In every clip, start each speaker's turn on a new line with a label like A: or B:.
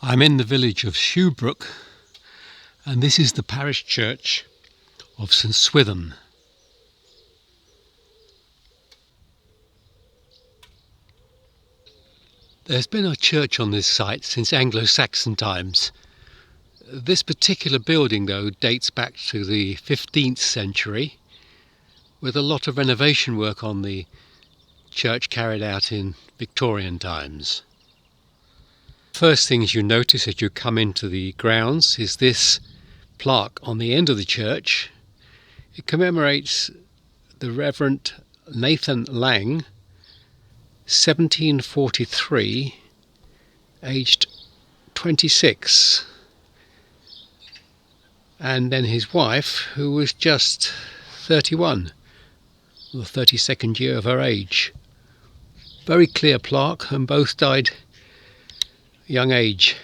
A: I'm in the village of Shubrook, and this is the parish church of St Swithin. There's been a church on this site since Anglo-Saxon times. This particular building, though, dates back to the 15th century, with a lot of renovation work on the church carried out in Victorian times. First things you notice as you come into the grounds is this plaque on the end of the church. It commemorates the Reverend Nathan Lang, 1743, aged 26, and then his wife, who was just 31, the 32nd year of her age. Very clear plaque, and both died young age.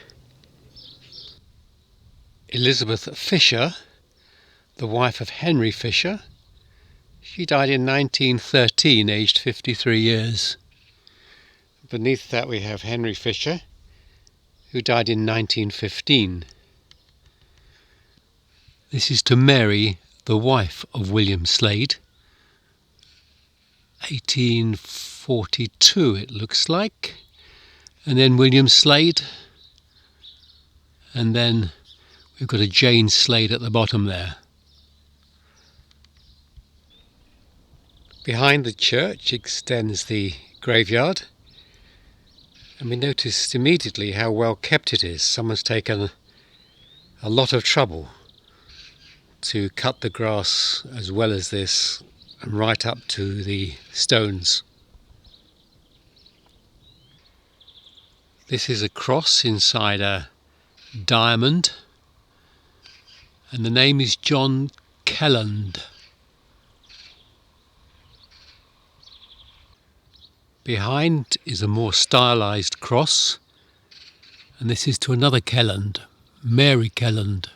A: Elizabeth Fisher, the wife of Henry Fisher, she died in 1913, aged 53 years. Beneath that we have Henry Fisher, who died in 1915. This is to Mary, the wife of William Slade. 1842 it looks like. And then William Slade. And then we've got a Jane Slade at the bottom there. Behind the church extends the graveyard. And we noticed immediately how well kept it is. Someone's taken a lot of trouble to cut the grass as well as this and right up to the stones. This is a cross inside a diamond, and the name is John Kelland. Behind is a more stylised cross, and this is to another Kelland, Mary Kelland.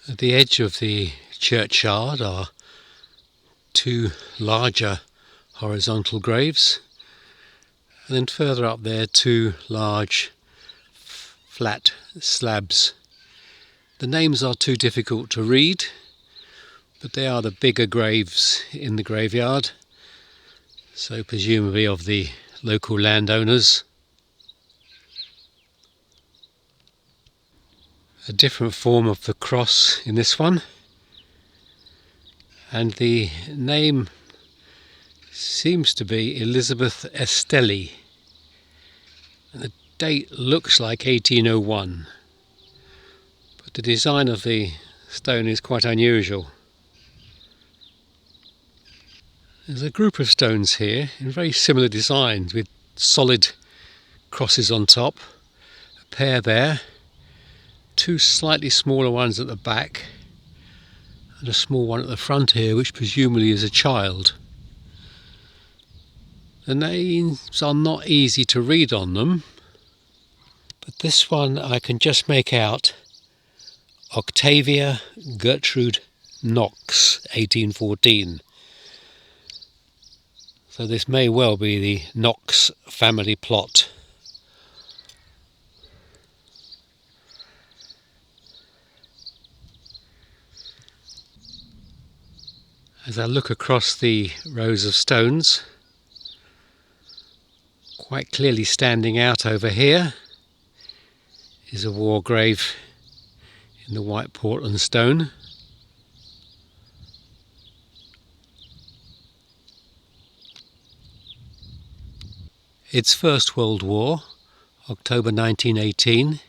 A: At the edge of the churchyard are two larger horizontal graves, and then further up there two large flat slabs. The names are too difficult to read, but they are the bigger graves in the graveyard, so presumably of the local landowners. A different form of the cross in this one, and the name seems to be Elizabeth Estelli, and the date looks like 1801, but the design of the stone is quite unusual. There's a group of stones here in very similar designs with solid crosses on top, a pair there, two slightly smaller ones at the back, and a small one at the front here, which presumably is a child. The names are not easy to read on them, but this one I can just make out: Octavia Gertrude Knox, 1814. So this may well be the Knox family plot. As I look across the rows of stones, quite clearly standing out over here is a war grave in the white Portland stone. It's First World War, October 1918,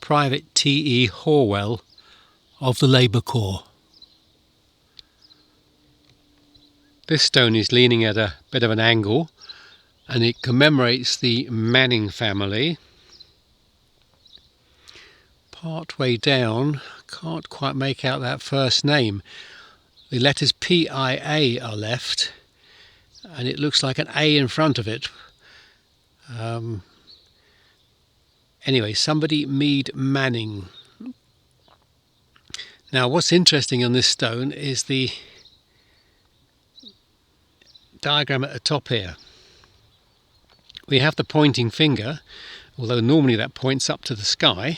A: Private T.E. Horwell of the Labour Corps. This stone is leaning at a bit of an angle, and it commemorates the Manning family. Part way down, can't quite make out that first name. The letters P-I-A are left, and it looks like an A in front of it. Anyway, somebody Meade Manning. Now, what's interesting on this stone is the diagram at the top here, We have the pointing finger, although normally that points up to the sky.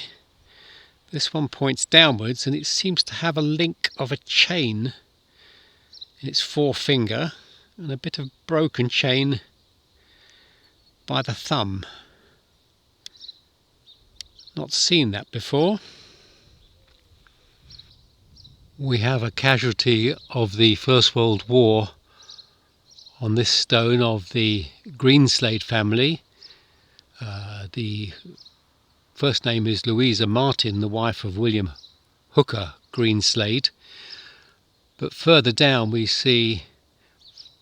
A: This one points downwards, and it seems to have a link of a chain in its forefinger and a bit of broken chain by the thumb. Not seen that before. We have a casualty of the First World War on this stone of the Greenslade family. The first name is Louisa Martin, the wife of William Hooker Greenslade. But further down we see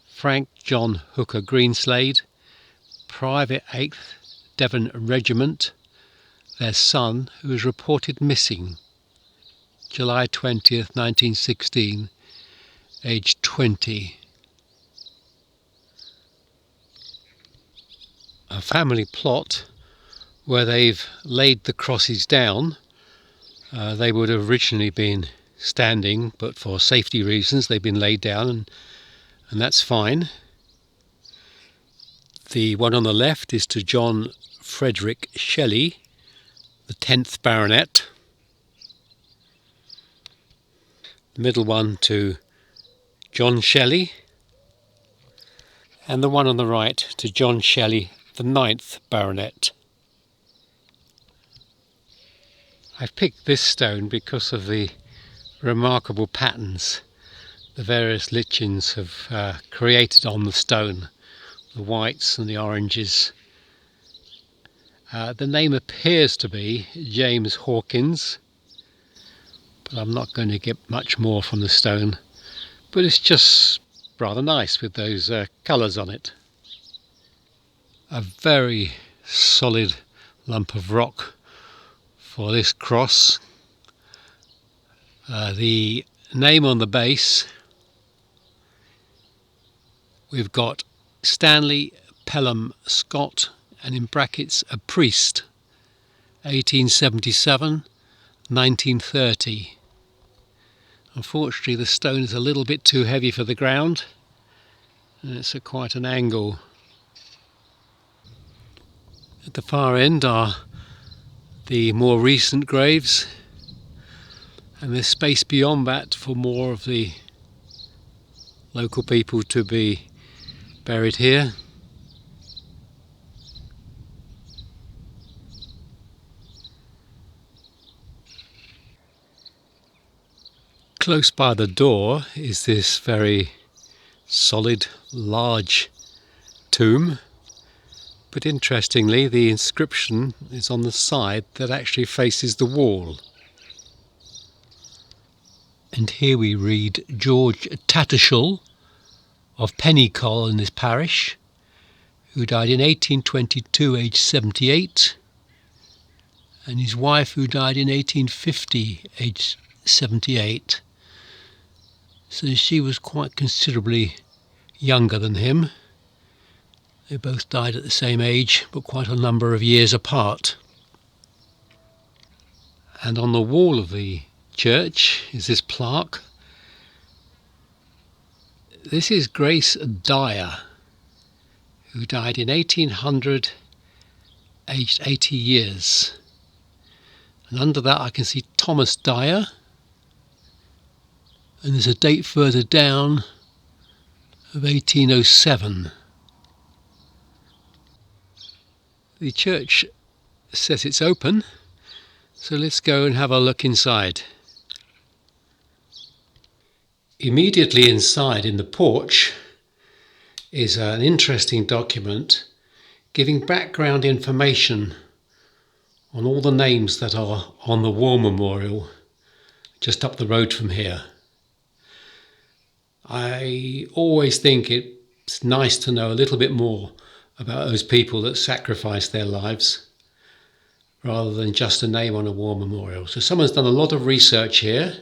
A: Frank John Hooker Greenslade, Private 8th Devon Regiment, their son, who was reported missing July 20th, 1916, aged 20. A family plot where they've laid the crosses down. They would have originally been standing, but for safety reasons they've been laid down, and that's fine. The one on the left is to John Frederick Shelley, the 10th Baronet. The middle one to John Shelley, and the one on the right to John Shelley, the 9th Baronet. I've picked this stone because of the remarkable patterns the various lichens have created on the stone, the whites and the oranges. The name appears to be James Hawkins, but I'm not going to get much more from the stone. But it's just rather nice with those colours on it. A very solid lump of rock for this cross. The name on the base, we've got Stanley Pelham Scott, and in brackets a priest, 1877-1930. Unfortunately the stone is a little bit too heavy for the ground, and it's at quite an angle. At the far end are the more recent graves, and there's space beyond that for more of the local people to be buried here. Close by the door is this very solid, large tomb, but interestingly the inscription is on the side that actually faces the wall. And here we read George Tattershall of Pennycol in this parish, who died in 1822, aged 78, and his wife, who died in 1850, aged 78. So she was quite considerably younger than him. They both died at the same age, but quite a number of years apart. And on the wall of the church is this plaque. This is Grace Dyer, who died in 1800, aged 80 years. And under that I can see Thomas Dyer, and there's a date further down of 1807. The church says it's open, so let's go and have a look inside. Immediately inside in the porch is an interesting document giving background information on all the names that are on the war memorial just up the road from here. I always think it's nice to know a little bit more about those people that sacrificed their lives rather than just a name on a war memorial. So someone's done a lot of research here,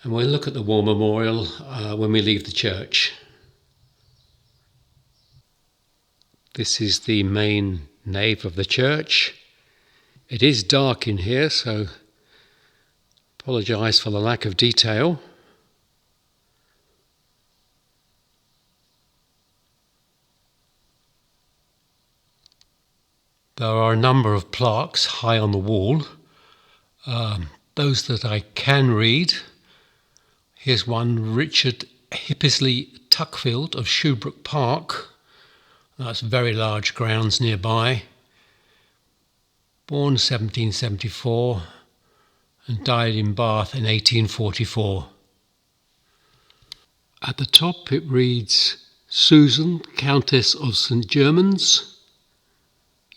A: and we'll look at the war memorial when we leave the church. This is the main nave of the church. It is dark in here, so apologise for the lack of detail. There are a number of plaques high on the wall. Those that I can read. Here's one, Richard Hippisley Tuckfield of Shubrook Park. That's very large grounds nearby. Born 1774 and died in Bath in 1844. At the top it reads, Susan, Countess of St Germans,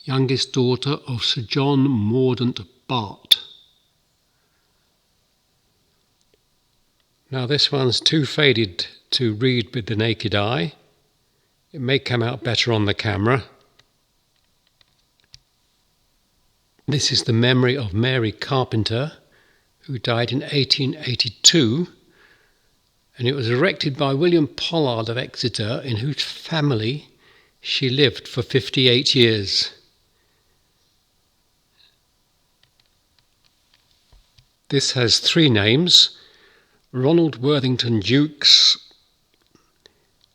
A: youngest daughter of Sir John Mordaunt Bart. Now this one's too faded to read with the naked eye. It may come out better on the camera. This is the memory of Mary Carpenter, who died in 1882, and it was erected by William Pollard of Exeter, in whose family she lived for 58 years. This has three names: Ronald Worthington Jukes,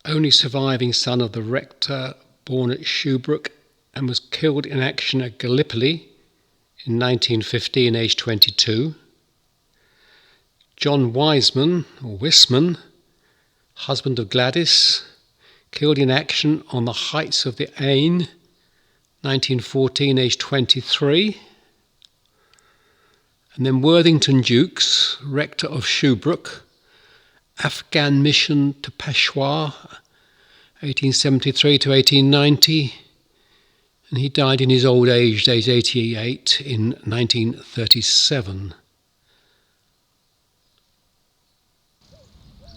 A: only surviving son of the rector, born at Shubrook and was killed in action at Gallipoli in 1915, aged 22. John Wiseman, or Wisman, husband of Gladys, killed in action on the heights of the Ain, 1914, aged 23. And then Worthington Jukes, rector of Shubrook, Afghan mission to Peshawar, 1873 to 1890, and he died in his old age, aged 88, in 1937.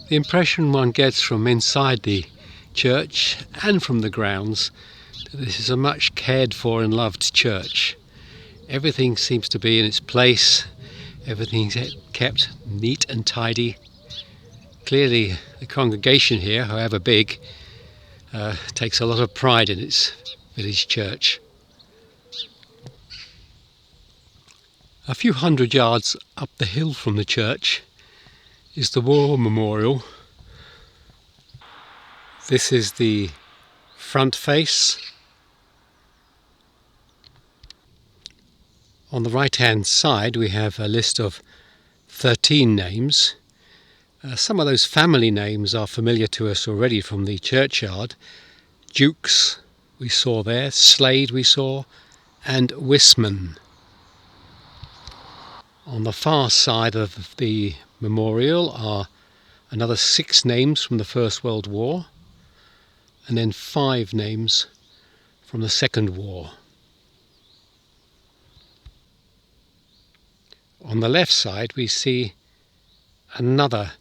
A: The impression one gets from inside the church and from the grounds that this is a much cared for and loved church. Everything seems to be in its place, everything's kept neat and tidy. Clearly the congregation here, however big, takes a lot of pride in its village church. A few hundred yards up the hill from the church is the War Memorial. This is the front face. On the right hand side we have a list of 13 names. Some of those family names are familiar to us already from the churchyard. Jukes we saw there, Slade we saw, and Wisman. On the far side of the memorial are another 6 names from the First World War, and then 5 names from the Second War. On the left side we see another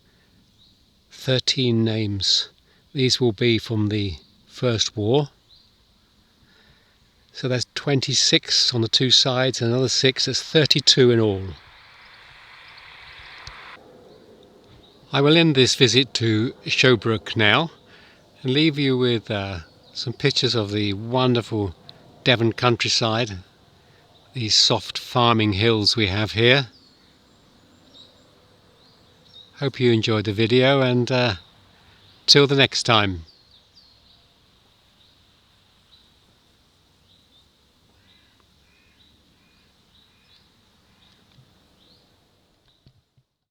A: 13 names. These will be from the First War. So that's 26 on the 2 sides, and another 6, that's 32 in all. I will end this visit to Shobrooke now and leave you with some pictures of the wonderful Devon countryside, these soft farming hills we have here. Hope you enjoyed the video, and till the next time.